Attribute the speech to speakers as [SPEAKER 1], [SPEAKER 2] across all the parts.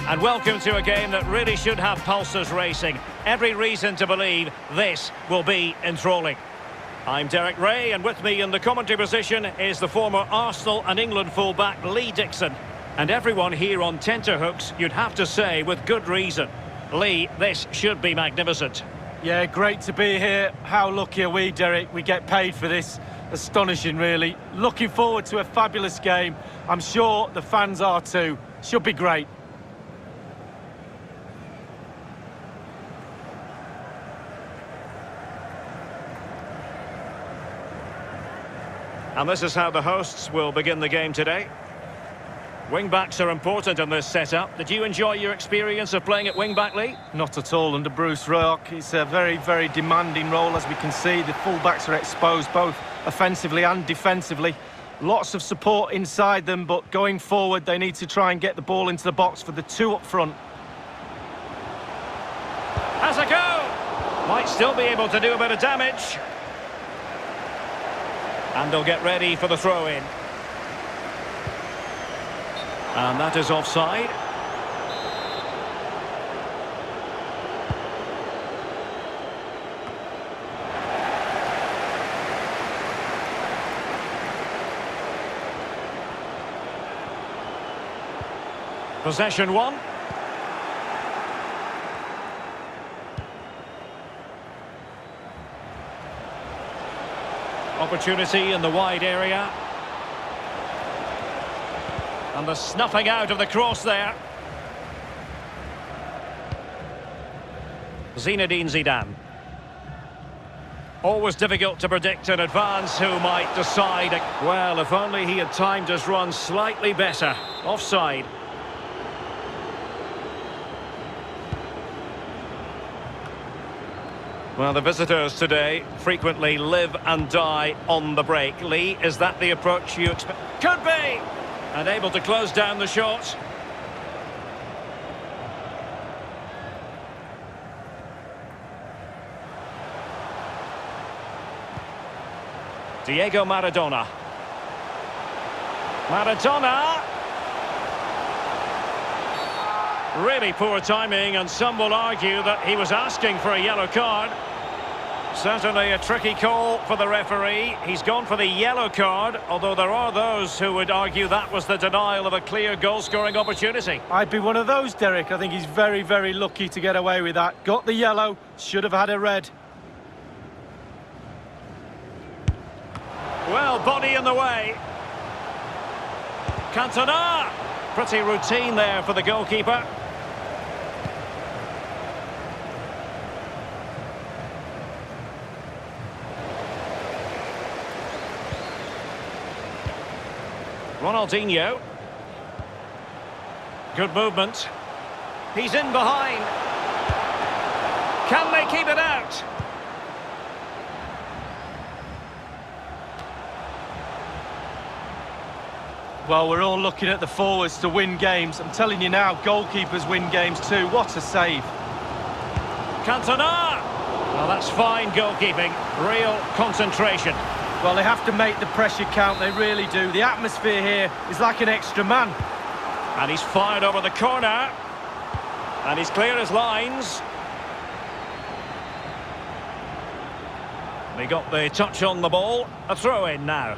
[SPEAKER 1] And welcome to a game that really should have pulses racing. Every reason to believe this will be enthralling. I'm Derek Ray, and with me in the commentary position is the former Arsenal and England fullback Lee Dixon. And everyone here on tenterhooks, you'd have to say, with good reason. Lee, this should be magnificent.
[SPEAKER 2] Yeah, great to be here. How lucky are we, Derek? We get paid for this. Astonishing, really. Looking forward to a fabulous game. I'm sure the fans are too. Should be great.
[SPEAKER 1] And this is how the hosts will begin the game today. Wing-backs are important in this setup. Did you enjoy your experience of playing at wing-back, Lee?
[SPEAKER 2] Not at all under Bruce Rock. It's a very, very demanding role, as we can see. The full-backs are exposed both offensively and defensively. Lots of support inside them, but going forward, they need to try and get the ball into the box for the two up front.
[SPEAKER 1] Has a go! Might still be able to do a bit of damage. And they'll get ready for the throw-in. And that is offside. Possession one. Opportunity in the wide area. And the snuffing out of the cross there. Zinedine Zidane. Always difficult to predict in advance who might decide. Well, if only he had timed his run slightly better. Offside. Well, the visitors today frequently live and die on the break. Lee, is that the approach you expect? Could be! And able to close down the shot. Diego Maradona. Maradona! Really poor timing, and some will argue that he was asking for a yellow card. Certainly a tricky call for the referee. He's gone for the yellow card, although there are those who would argue that was the denial of a clear goal-scoring opportunity.
[SPEAKER 2] I'd be one of those, Derek. I think he's very, very lucky to get away with that. Got the yellow, should have had a red.
[SPEAKER 1] Well, body in the way. Cantona! Pretty routine there for the goalkeeper. Ronaldinho. Good movement. He's in behind. Can they keep it out?
[SPEAKER 2] Well, we're all looking at the forwards to win games. I'm telling you now, goalkeepers win games too. What a save.
[SPEAKER 1] Cantona! Well, that's fine goalkeeping. Real concentration.
[SPEAKER 2] Well, they have to make the pressure count, they really do. The atmosphere here is like an extra man.
[SPEAKER 1] And he's fired over the corner. And he's clear as lines. They got the touch on the ball. A throw-in now.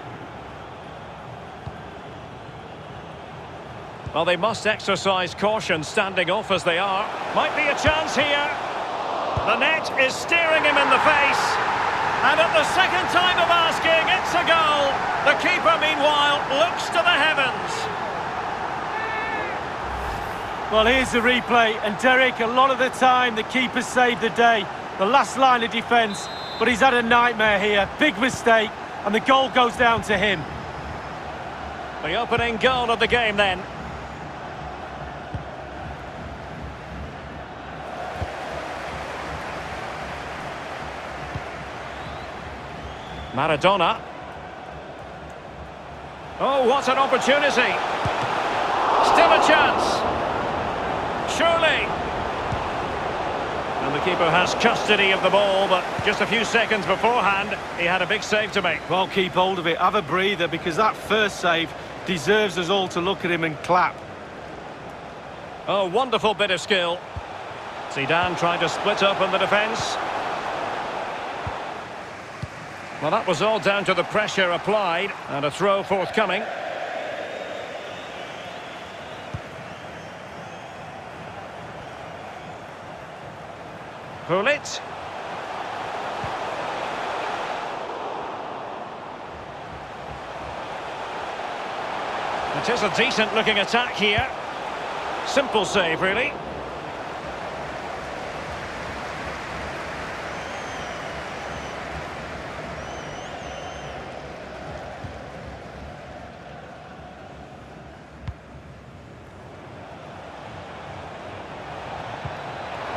[SPEAKER 1] Well, they must exercise caution standing off as they are. Might be a chance here. The net is staring him in the face. And at the second time of asking, it's a goal. The keeper, meanwhile, looks to the heavens.
[SPEAKER 2] Well, here's the replay. And Derek, a lot of the time, the keeper saved the day. The last line of defence. But he's had a nightmare here. Big mistake. And the goal goes down to him.
[SPEAKER 1] The opening goal of the game then. Maradona. Oh, what an opportunity. Still a chance. Surely. And the keeper has custody of the ball, but just a few seconds beforehand, he had a big save to make.
[SPEAKER 2] Well, keep hold of it. Have a breather, because that first save deserves us all to look at him and clap.
[SPEAKER 1] Oh, wonderful bit of skill. Zidane trying to split up in the defence. Well, that was all down to the pressure applied, and a throw forthcoming. Pull it. It is a decent-looking attack here. Simple save, really.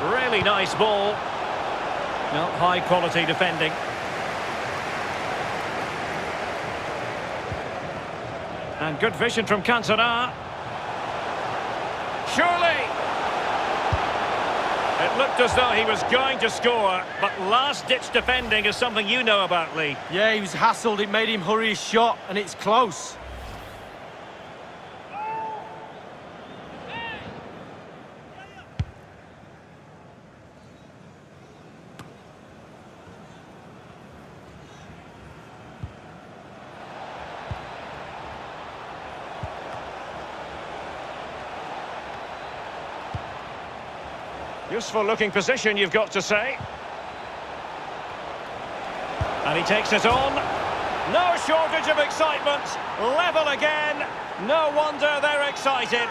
[SPEAKER 1] Really nice ball. Well, high-quality defending. And good vision from Cantona. Surely! It looked as though he was going to score, but last-ditch defending is something you know about, Lee.
[SPEAKER 2] Yeah, he was hassled, it made him hurry his shot, and it's close.
[SPEAKER 1] Useful looking position, you've got to say. And he takes it on. No shortage of excitement. Level again. No wonder they're excited.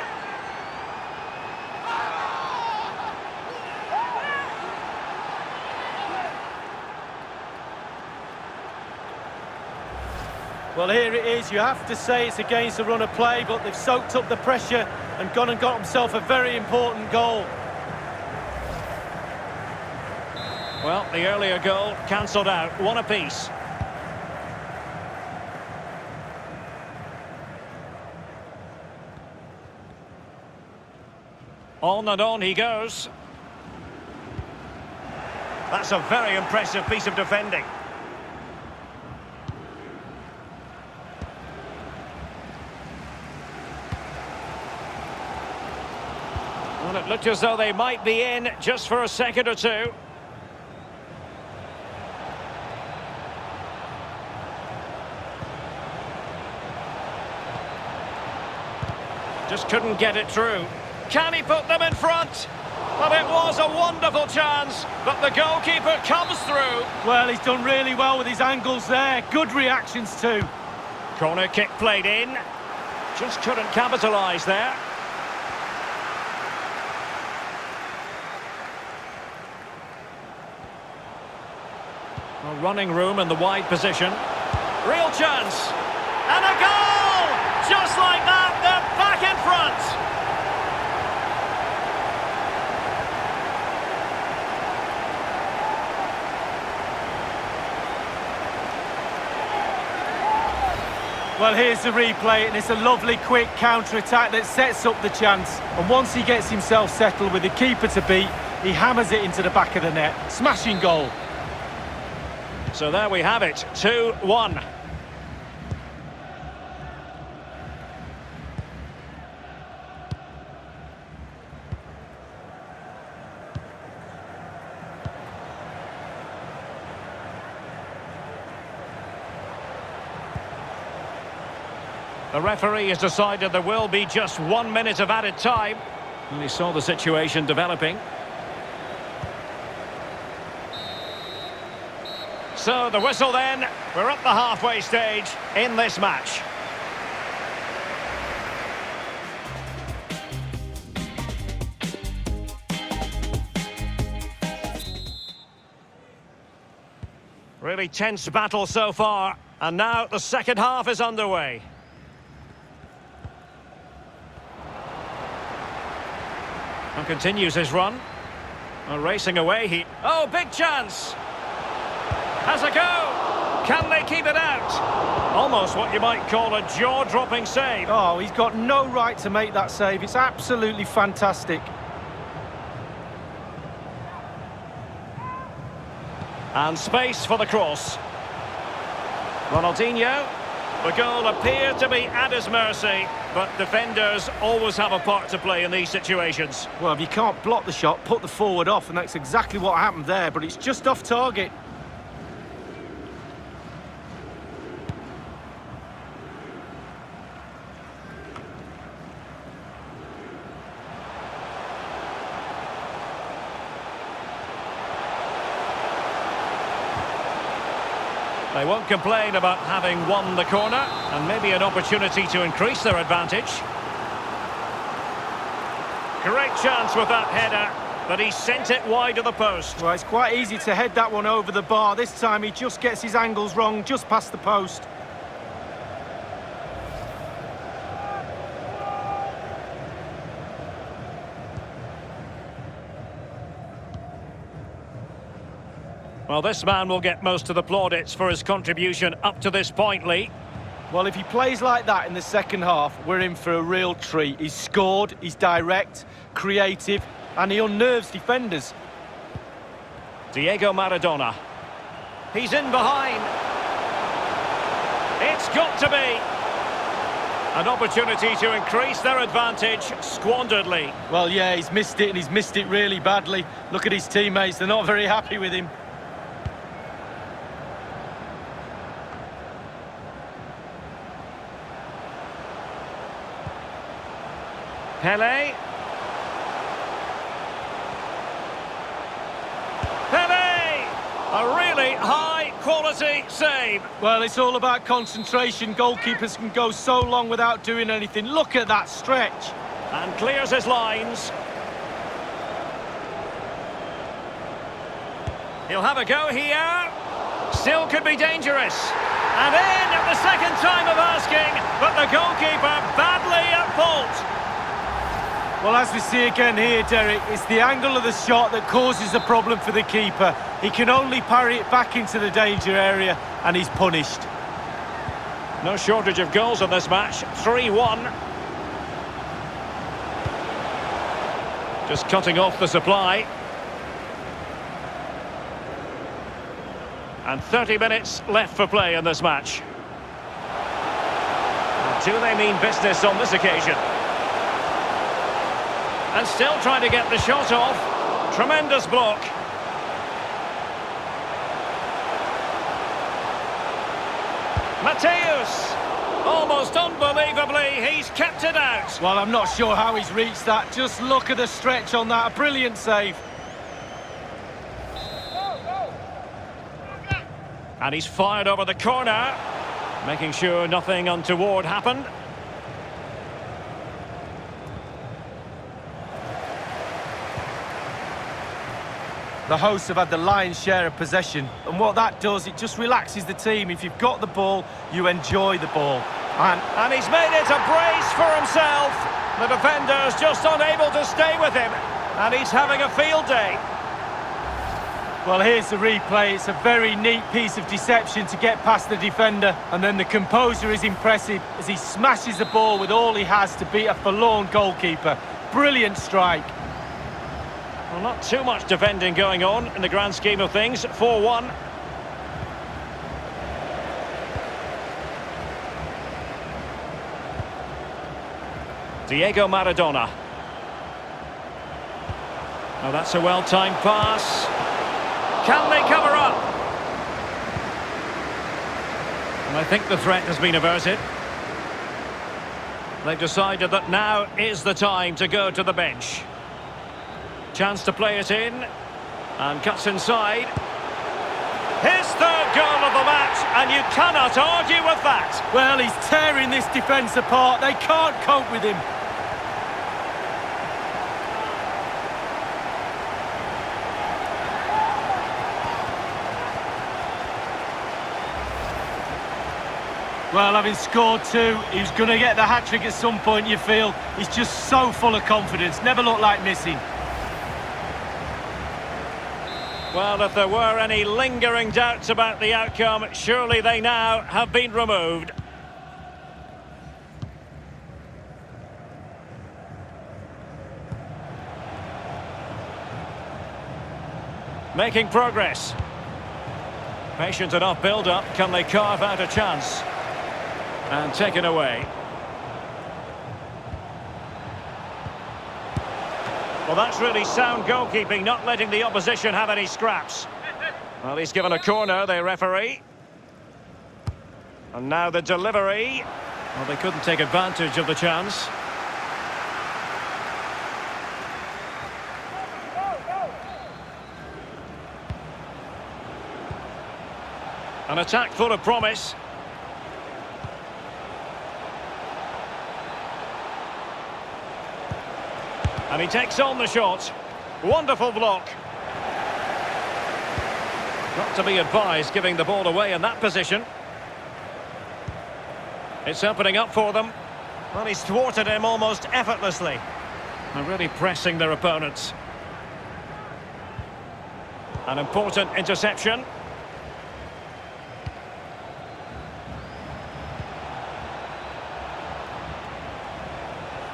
[SPEAKER 2] Well, here it is. You have to say it's against the run of play, but they've soaked up the pressure and gone and got themselves a very important goal.
[SPEAKER 1] Well, the earlier goal cancelled out, one apiece. On and on he goes. That's a very impressive piece of defending. Well, it looked as though they might be in just for a second or two. Just couldn't get it through. Can he put them in front? Well, it was a wonderful chance, but the goalkeeper comes through.
[SPEAKER 2] Well, he's done really well with his angles there. Good reactions too.
[SPEAKER 1] Corner kick played in. Just couldn't capitalise there. Well, running room in the wide position. Real chance. And a goal! Just like that, they're back in front.
[SPEAKER 2] Well, here's the replay, and it's a lovely quick counter-attack that sets up the chance. And once he gets himself settled with the keeper to beat, he hammers it into the back of the net. Smashing goal.
[SPEAKER 1] So there we have it, 2-1. The referee has decided there will be just 1 minute of added time. And he saw the situation developing. So the whistle then, we're at the halfway stage in this match. Really tense battle so far, and now the second half is underway. And continues his run. Well, racing away, he... Oh, big chance! Has a go! Can they keep it out? Almost what you might call a jaw-dropping save.
[SPEAKER 2] Oh, he's got no right to make that save. It's absolutely fantastic.
[SPEAKER 1] And space for the cross. Ronaldinho. The goal appeared to be at his mercy, but defenders always have a part to play in these situations.
[SPEAKER 2] Well, if you can't block the shot, put the forward off, and that's exactly what happened there, but it's just off target.
[SPEAKER 1] They won't complain about having won the corner, and maybe an opportunity to increase their advantage. Great chance with that header, but he sent it wide of the post.
[SPEAKER 2] Well, it's quite easy to head that one over the bar. This time he just gets his angles wrong, just past the post.
[SPEAKER 1] Well, this man will get most of the plaudits for his contribution up to this point, Lee.
[SPEAKER 2] Well, if he plays like that in the second half, we're in for a real treat. He's scored, he's direct, creative, and he unnerves defenders.
[SPEAKER 1] Diego Maradona. He's in behind. It's got to be. An opportunity to increase their advantage, squandered, Lee.
[SPEAKER 2] Well, yeah, he's missed it, and he's missed it really badly. Look at his teammates, they're not very happy with him.
[SPEAKER 1] Pele. Pele! A really high-quality save.
[SPEAKER 2] Well, it's all about concentration. Goalkeepers can go so long without doing anything. Look at that stretch.
[SPEAKER 1] And clears his lines. He'll have a go here. Still could be dangerous. And in at the second time of asking, but the goalkeeper badly at fault.
[SPEAKER 2] Well, as we see again here, Derek, it's the angle of the shot that causes a problem for the keeper. He can only parry it back into the danger area, and he's punished.
[SPEAKER 1] No shortage of goals in this match. 3-1. Just cutting off the supply. And 30 minutes left for play in this match. Do they mean business on this occasion? And still trying to get the shot off. Tremendous block. Mateus. Almost unbelievably, he's kept it out.
[SPEAKER 2] Well, I'm not sure how he's reached that. Just look at the stretch on that. A brilliant save.
[SPEAKER 1] And he's fired over the corner, making sure nothing untoward happened.
[SPEAKER 2] The hosts have had the lion's share of possession, and what that does, it just relaxes the team. If you've got the ball, you enjoy the ball.
[SPEAKER 1] And he's made it a brace for himself. The defender's just unable to stay with him, and he's having a field day.
[SPEAKER 2] Well, here's the replay. It's a very neat piece of deception to get past the defender, and then the composure is impressive as he smashes the ball with all he has to beat a forlorn goalkeeper. Brilliant strike.
[SPEAKER 1] Well, not too much defending going on in the grand scheme of things. 4-1. Diego Maradona. Oh, that's a well-timed pass. Can they cover up? And I think the threat has been averted. They've decided that now is the time to go to the bench. Chance to play it in, and cuts inside. His third goal of the match, and you cannot argue with that.
[SPEAKER 2] Well, he's tearing this defence apart. They can't cope with him. Well, having scored two, he was going to get the hat-trick at some point, you feel. He's just so full of confidence, never looked like missing.
[SPEAKER 1] Well, if there were any lingering doubts about the outcome, surely they now have been removed. Making progress. Patient enough build-up. Can they carve out a chance? And taken away. Well, that's really sound goalkeeping, not letting the opposition have any scraps. Well, he's given a corner, the referee. And now the delivery. Well, they couldn't take advantage of the chance. An attack full of promise. And he takes on the shot. Wonderful block. Not to be advised giving the ball away in that position. It's opening up for them. Well, he's thwarted him almost effortlessly. They're really pressing their opponents. An important interception.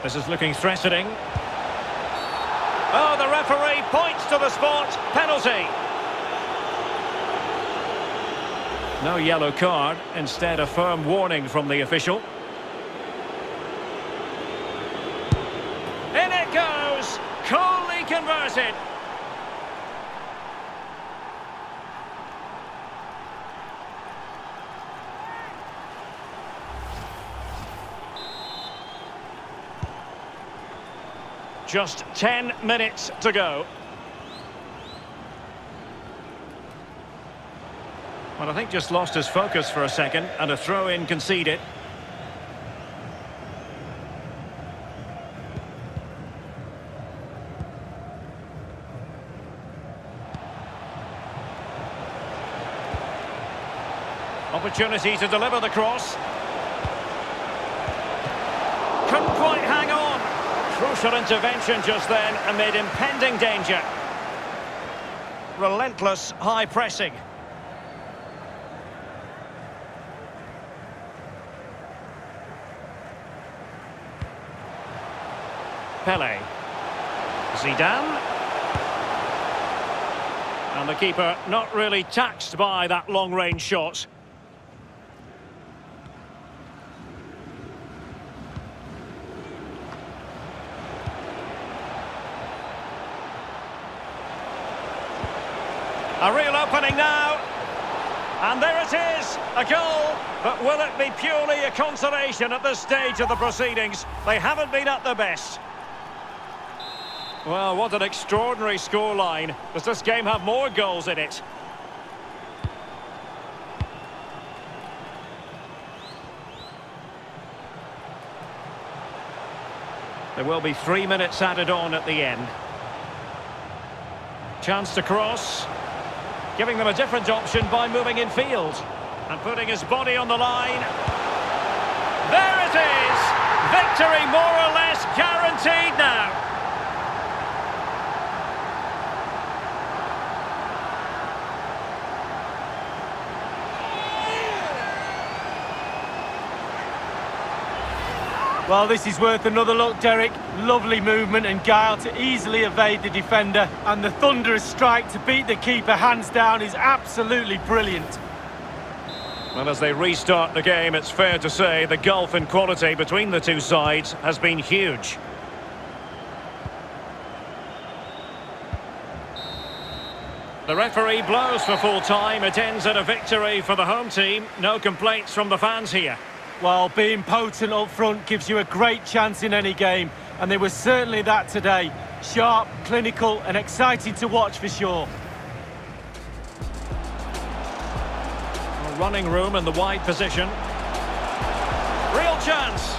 [SPEAKER 1] This is looking threatening. Oh, the referee points to the spot. Penalty. No yellow card, instead a firm warning from the official. In it goes! Coolly converted. Just 10 minutes to go. Well, I think just lost his focus for a second, and a throw-in conceded. Opportunity to deliver the cross. Couldn't quite hang on. Crucial intervention just then amid impending danger. Relentless high pressing. Pele. Zidane. And the keeper not really taxed by that long-range shot. A real opening now. And there it is, a goal. But will it be purely a consolation at this stage of the proceedings? They haven't been at their best. Well, what an extraordinary scoreline. Does this game have more goals in it? There will be 3 minutes added on at the end. Chance to cross. Giving them a different option by moving in field. And putting his body on the line. There it is! Victory more or less guaranteed now.
[SPEAKER 2] Well, this is worth another look, Derek. Lovely movement and guile to easily evade the defender. And the thunderous strike to beat the keeper hands down is absolutely brilliant.
[SPEAKER 1] Well, as they restart the game, it's fair to say the gulf in quality between the two sides has been huge. The referee blows for full time. It ends in a victory for the home team. No complaints from the fans here.
[SPEAKER 2] Well, being potent up front gives you a great chance in any game, and they were certainly that today. Sharp, clinical and exciting to watch for sure.
[SPEAKER 1] Running room in the wide position. Real chance.